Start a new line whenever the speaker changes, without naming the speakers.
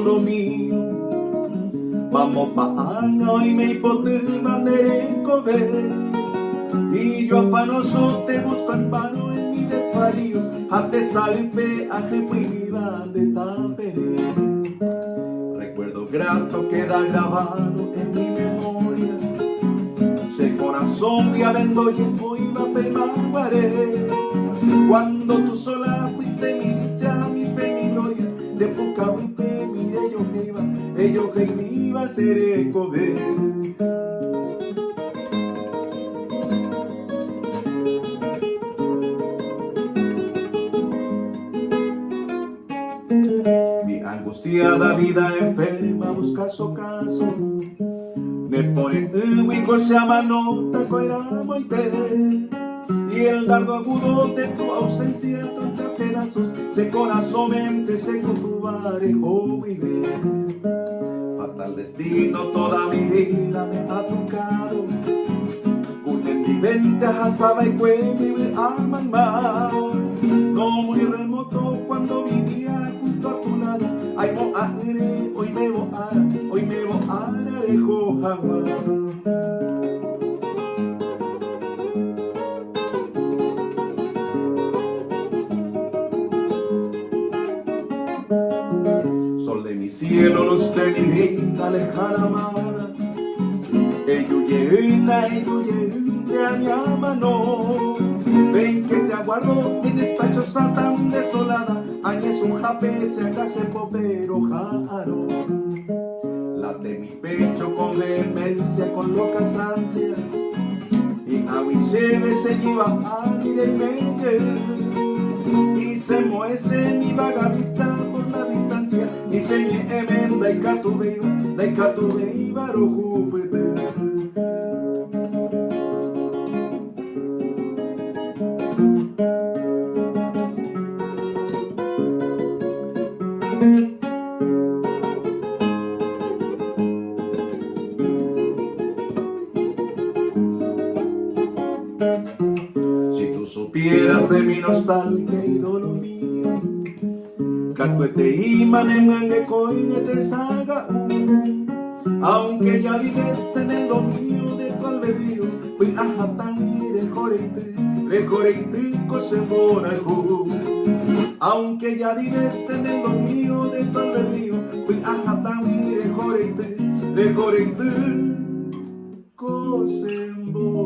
lo mío. Vamos pa' Ana y me hipoteca de y yo afanoso te busco en vano en mi desvarío. Ante sale peaje pues mi van de taperé. Recuerdo grato queda grabado en mi memoria. Se corazón y avendo y hoy va pemarguaré. Cuando tú sola fuiste mi dicha, mi fe, mi gloria. De poca pe mire yo que iba a ser ecobe. Mi angustiada vida enferma busca socaso. Me pone huico se llama nota coera moite. Y el dardo agudo de tu ausencia troncha pedazos. Se corazón mente se contubarejo vive. Fatal destino toda mi vida me ha tocado. Vente a Hasaba y Cueve a Mamá. No muy remoto cuando vivía junto a tu lado. Ay, moare, hoy me voara, dejo Java. Sol de mi cielo, luz de mi vida, lejana amada. Eyuyena, te añama no. Ven que te aguardo en esta choza tan desolada. Añes un jape, se acase popero jaro. Late mi pecho con vehemencia, con locas ansias. Y aguilleve se lleva a mi de y se muece mi vaga vista por la distancia. Y se me emenda y catube y barojupe. Si tú supieras de mi nostalgia y dolor mío, cacuete y manemangue coine te saga aunque ya vives en el dominio de tu albedrío, pues ajatán rejoreite cosembona aunque ya vives en el dominio de tu albedrío, pues ajatán rejoreite cosembona.